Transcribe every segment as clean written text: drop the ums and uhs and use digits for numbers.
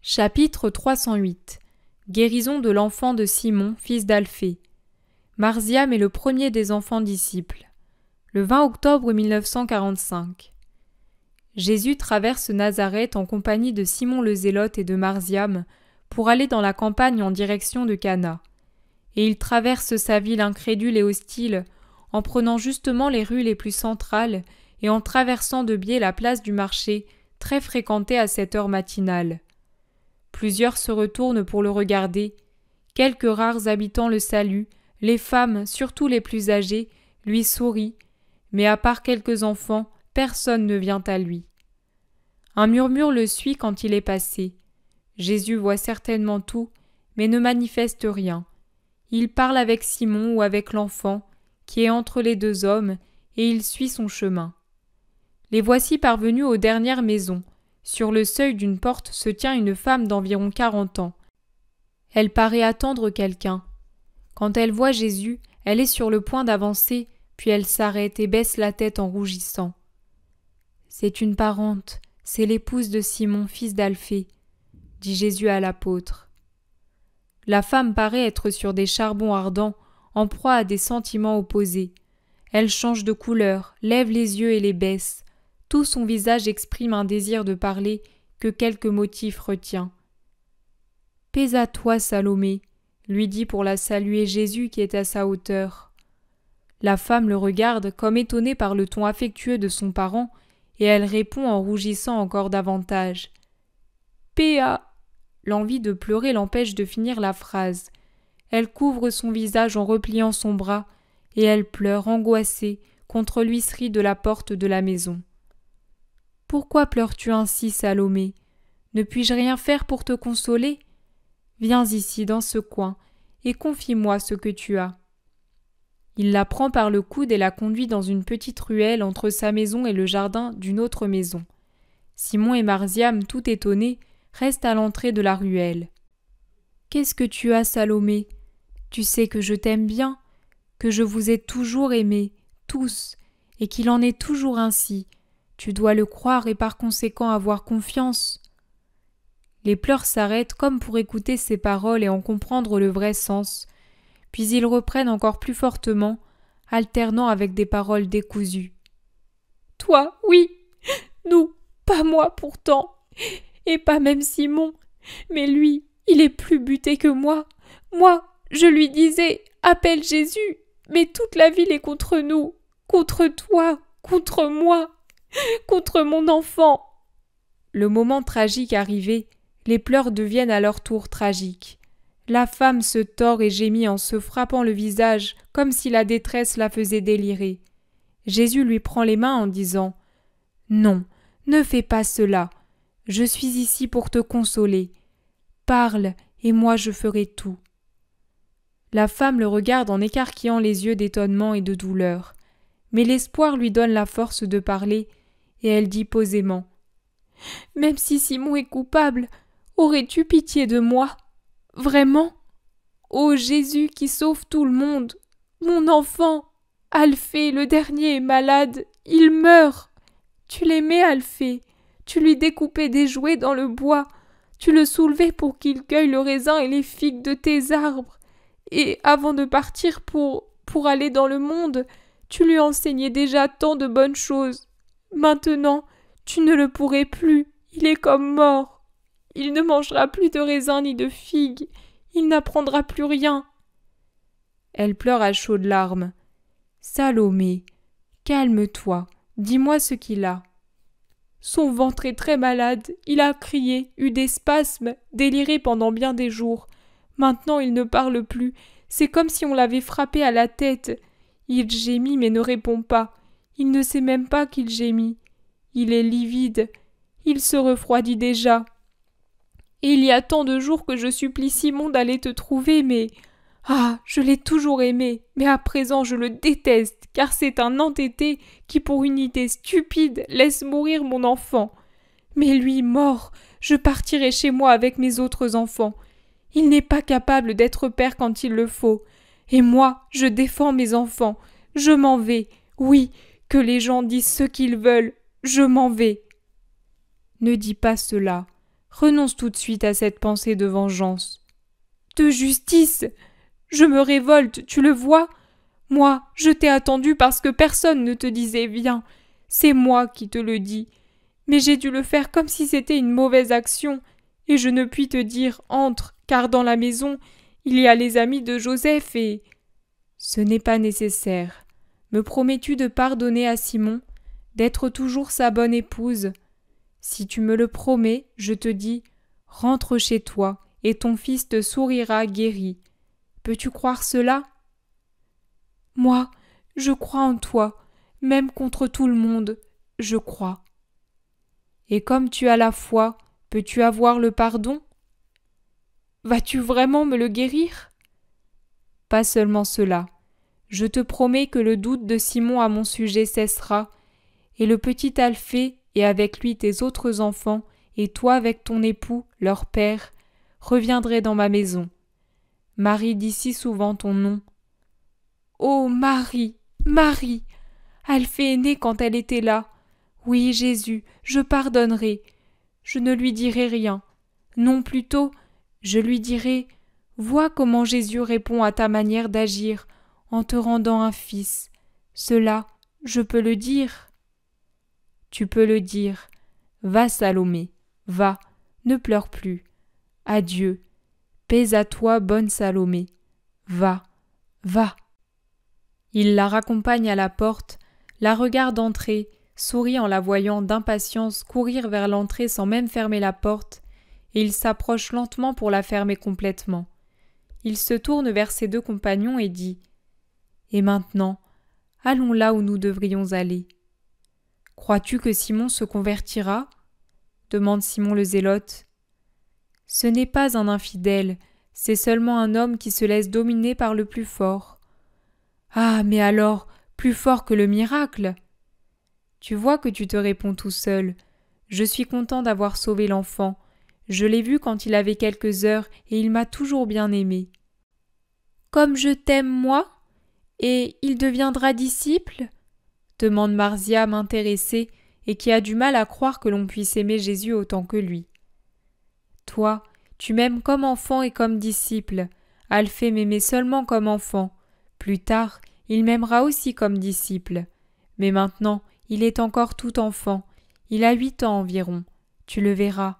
Chapitre 308 Guérison de l'enfant de Simon, fils d'Alphée. Marziam est le premier des enfants disciples. Le 20 octobre 1945. Jésus traverse Nazareth en compagnie de Simon le Zélote et de Marziam pour aller dans la campagne en direction de Cana. Et il traverse sa ville incrédule et hostile en prenant justement les rues les plus centrales et en traversant de biais la place du marché, très fréquentée à cette heure matinale. Plusieurs se retournent pour le regarder. Quelques rares habitants le saluent, les femmes, surtout les plus âgées, lui sourient, mais à part quelques enfants, personne ne vient à lui. Un murmure le suit quand il est passé. Jésus voit certainement tout, mais ne manifeste rien. Il parle avec Simon ou avec l'enfant, qui est entre les deux hommes, et il suit son chemin. Les voici parvenus aux dernières maisons. Sur le seuil d'une porte se tient une femme d'environ 40 ans. Elle paraît attendre quelqu'un. Quand elle voit Jésus, elle est sur le point d'avancer, puis elle s'arrête et baisse la tête en rougissant. C'est une parente, c'est l'épouse de Simon, fils d'Alphée, dit Jésus à l'apôtre. La femme paraît être sur des charbons ardents, en proie à des sentiments opposés. Elle change de couleur, lève les yeux et les baisse. Tout son visage exprime un désir de parler que quelque motif retient. « Paix à toi, Salomé », lui dit pour la saluer Jésus qui est à sa hauteur. La femme le regarde comme étonnée par le ton affectueux de son parent, et elle répond en rougissant encore davantage. « Paix à... » L'envie de pleurer l'empêche de finir la phrase. Elle couvre son visage en repliant son bras, et elle pleure angoissée contre l'huisserie de la porte de la maison. « Pourquoi pleures-tu ainsi, Salomé ? Ne puis-je rien faire pour te consoler ? Viens ici, dans ce coin, et confie-moi ce que tu as. » Il la prend par le coude et la conduit dans une petite ruelle entre sa maison et le jardin d'une autre maison. Simon et Marziam, tout étonnés, restent à l'entrée de la ruelle. « Qu'est-ce que tu as, Salomé ? Tu sais que je t'aime bien, que je vous ai toujours aimés, tous, et qu'il en est toujours ainsi. Tu dois le croire et par conséquent avoir confiance. » Les pleurs s'arrêtent comme pour écouter ces paroles et en comprendre le vrai sens, puis ils reprennent encore plus fortement, alternant avec des paroles décousues. « Toi, oui, nous, pas moi pourtant, et pas même Simon, mais lui, il est plus buté que moi. Moi, je lui disais, appelle Jésus, mais toute la ville est contre nous, contre toi, contre moi. Contre mon enfant. » Le moment tragique arrivé, les pleurs deviennent à leur tour tragiques. La femme se tord et gémit en se frappant le visage comme si la détresse la faisait délirer. Jésus lui prend les mains en disant « Non, ne fais pas cela. Je suis ici pour te consoler. Parle, et moi je ferai tout. » La femme le regarde en écarquillant les yeux d'étonnement et de douleur. Mais l'espoir lui donne la force de parler, et elle dit posément « Même si Simon est coupable, aurais-tu pitié de moi ? Vraiment ? Ô Jésus qui sauve tout le monde, mon enfant, Alphée, le dernier, est malade, il meurt. Tu l'aimais, Alphée, tu lui découpais des jouets dans le bois, tu le soulevais pour qu'il cueille le raisin et les figues de tes arbres, et avant de partir pour aller dans le monde, tu lui enseignais déjà tant de bonnes choses. Maintenant, tu ne le pourrais plus, il est comme mort. Il ne mangera plus de raisins ni de figues, il n'apprendra plus rien. » Elle pleure à chaudes larmes. « Salomé, calme-toi, dis-moi ce qu'il a. » « Son ventre est très malade, il a crié, eu des spasmes, déliré pendant bien des jours. Maintenant il ne parle plus, c'est comme si on l'avait frappé à la tête. Il gémit mais ne répond pas, il ne sait même pas qu'il gémit. Il est livide, il se refroidit déjà. Et il y a tant de jours que je supplie Simon d'aller te trouver, mais... Ah, je l'ai toujours aimé, mais à présent je le déteste, car c'est un entêté qui, pour une idée stupide, laisse mourir mon enfant. Mais lui, mort, je partirai chez moi avec mes autres enfants. Il n'est pas capable d'être père quand il le faut. Et moi, je défends mes enfants. Je m'en vais. Oui, que les gens disent ce qu'ils veulent. Je m'en vais. » « Ne dis pas cela. Renonce tout de suite à cette pensée de vengeance. De justice! Je me révolte, tu le vois? Moi, je t'ai attendu parce que personne ne te disait viens. C'est moi qui te le dis. Mais j'ai dû le faire comme si c'était une mauvaise action, et je ne puis te dire entre, car dans la maison, il y a les amis de Joseph et… Ce n'est pas nécessaire. Me promets-tu de pardonner à Simon, d'être toujours sa bonne épouse? Si tu me le promets, je te dis, rentre chez toi, et ton fils te sourira guéri. Peux-tu croire cela? Moi, je crois en toi, même contre tout le monde, je crois. Et comme tu as la foi, peux-tu avoir le pardon? Vas-tu vraiment me le guérir? Pas seulement cela. Je te promets que le doute de Simon à mon sujet cessera, et le petit Alphée, et avec lui tes autres enfants, et toi avec ton époux, leur père, reviendrez dans ma maison. Marie dit si souvent ton nom. Ô Marie, Marie! Alphée est né quand elle était là. Oui, Jésus, je pardonnerai. Je ne lui dirai rien. Non, plutôt, je lui dirai « Vois comment Jésus répond à ta manière d'agir en te rendant un fils. Cela, je peux le dire. » Tu peux le dire. Va, Salomé, va, ne pleure plus. Adieu. Paix à toi, bonne Salomé. Va, va. Il la raccompagne à la porte, la regarde entrer, sourit en la voyant d'impatience courir vers l'entrée sans même fermer la porte, et il s'approche lentement pour la fermer complètement. Il se tourne vers ses deux compagnons et dit « Et maintenant, allons là où nous devrions aller. » « Crois-tu que Simon se convertira ?» demande Simon le Zélote. « Ce n'est pas un infidèle, c'est seulement un homme qui se laisse dominer par le plus fort. »« Ah, mais alors, plus fort que le miracle !»« Tu vois que tu te réponds tout seul. Je suis content d'avoir sauvé l'enfant. Je l'ai vu quand il avait quelques heures et il m'a toujours bien aimé. »« Comme je t'aime, moi ? Et il deviendra disciple ?» demande Marziam intéressée et qui a du mal à croire que l'on puisse aimer Jésus autant que lui. « Toi, tu m'aimes comme enfant et comme disciple. Alphée m'aimait seulement comme enfant. Plus tard, il m'aimera aussi comme disciple. Mais maintenant, il est encore tout enfant. Il a 8 ans environ. Tu le verras. »«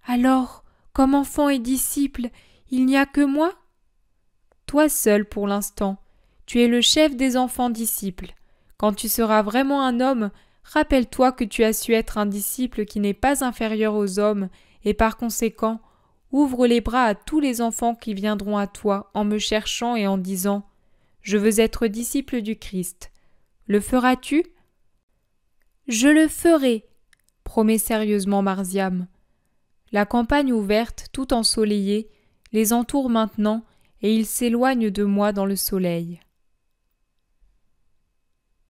Alors, comme enfant et disciple, il n'y a que moi ? » ?»« Toi seul pour l'instant. Tu es le chef des enfants disciples. Quand tu seras vraiment un homme, rappelle-toi que tu as su être un disciple qui n'est pas inférieur aux hommes, et par conséquent, ouvre les bras à tous les enfants qui viendront à toi en me cherchant et en disant « Je veux être disciple du Christ. » Le feras-tu ? Je le ferai, promet sérieusement Marziam. La campagne ouverte, tout ensoleillée, les entoure maintenant, et ils s'éloignent de moi dans le soleil.